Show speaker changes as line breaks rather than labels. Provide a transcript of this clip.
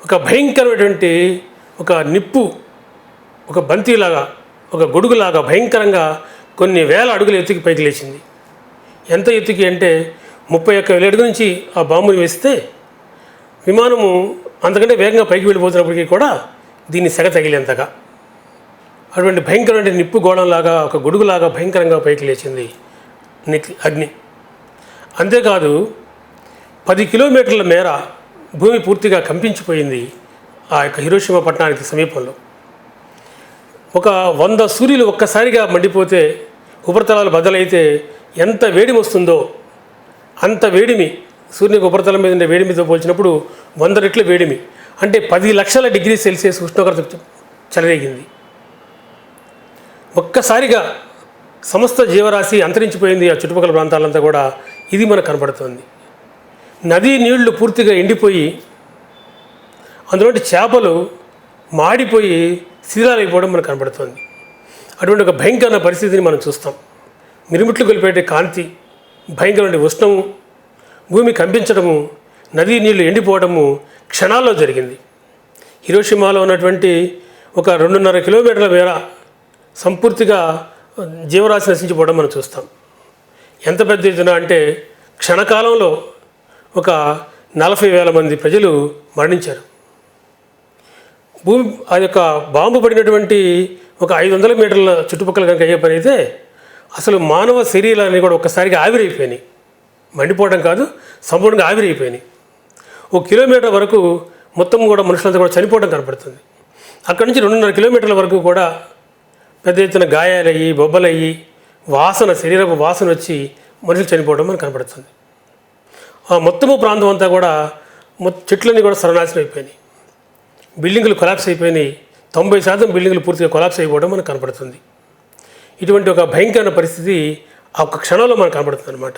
ఒక భయంకరమైనటువంటి ఒక నిప్పు, ఒక బంతిలాగా, ఒక గొడుగులాగా భయంకరంగా కొన్ని వేల అడుగుల ఎత్తుకి పైకి లేచింది. ఎంత ఎత్తుకి అంటే 31,000 అడుగుల నుంచి ఆ బాంబుని వేస్తే విమానము అంతకంటే వేగంగా పైకి వెళ్ళిపోతున్నప్పటికీ కూడా దీన్ని సెగ తగిలేంతగా అటువంటి భయంకరమైన నిప్పు గోళంలాగా, ఒక గొడుగులాగా భయంకరంగా పైకి లేచింది అగ్ని. అంతేకాదు 10 కిలోమీటర్ల మేర భూమి పూర్తిగా కంపించిపోయింది ఆ యొక్క హిరోషిమా పట్టణానికి సమీపంలో. ఒక 100 సూర్యులు ఒక్కసారిగా మండిపోతే, ఉపరితలాలు బద్దలైతే ఎంత వేడిమి వస్తుందో అంత వేడిమి, సూర్యునికి ఉపరితలం మీద ఉండే వేడిమితో పోల్చినప్పుడు 100 రెట్ల వేడిమి, అంటే 10 లక్షల డిగ్రీ సెల్సియస్ ఉష్ణోగ్రత చెలరేగింది. ఒక్కసారిగా సమస్త జీవరాశి అంతరించిపోయింది. ఆ చుట్టుపక్కల ప్రాంతాలంతా కూడా ఇది మనకు కనపడుతుంది. నదీ నీళ్లు పూర్తిగా ఎండిపోయి అందులోని చేపలు మాడిపోయి శిథిలాలైపోవడం మనకు కనబడుతుంది. అటువంటి ఒక భయంకరమైన పరిస్థితిని మనం చూస్తాం. మిరుమిట్లు గొలిపేటే కాంతి, భయంకరమైన ఉష్ణము, భూమి కంపించడము, నదీ నీళ్లు ఎండిపోవడము క్షణాల్లో జరిగింది. హిరోషిమాలో ఉన్నటువంటి ఒక 2.5 కిలోమీటర్ల మేర సంపూర్తిగా జీవరాశి నశించిపోవడం మనం చూస్తాం. ఎంత పెద్ద ఎత్తున అంటే క్షణకాలంలో ఒక 40,000 మంది ప్రజలు మరణించారు. భూమి ఆ యొక్క బాంబు పడినటువంటి ఒక 500 మీటర్ల చుట్టుపక్కల కనుక అయ్యే పని అయితే అసలు మానవ శరీరాన్ని కూడా ఒక్కసారిగా ఆవిరైపోయినాయి. మండిపోవడం కాదు, సంపూర్ణంగా ఆవిరైపోయినాయి. 1 కిలోమీటర్ వరకు మొత్తం కూడా మనుషులంతా కూడా చనిపోవడం కనపడుతుంది. అక్కడి నుంచి 2.5 కిలోమీటర్ల వరకు కూడా పెద్ద ఎత్తున గాయాలయ్యి, బొబ్బలయ్యి, వాసన, శరీరపు వాసన వచ్చి మనుషులు చనిపోవడం మనకు కనపడుతుంది. ఆ మొత్తము ప్రాంతం అంతా కూడా చెట్లన్నీ కూడా సర్వనాశనం అయిపోయినాయి. బిల్డింగులు కొలాప్స్ అయిపోయినాయి. 90% బిల్డింగులు పూర్తిగా కొలాప్స్ అయిపోవడం మనకు కనపడుతుంది. ఇటువంటి ఒక భయంకరమైన పరిస్థితి ఆ ఒక్క క్షణంలో మనకు కనపడుతుంది అన్నమాట.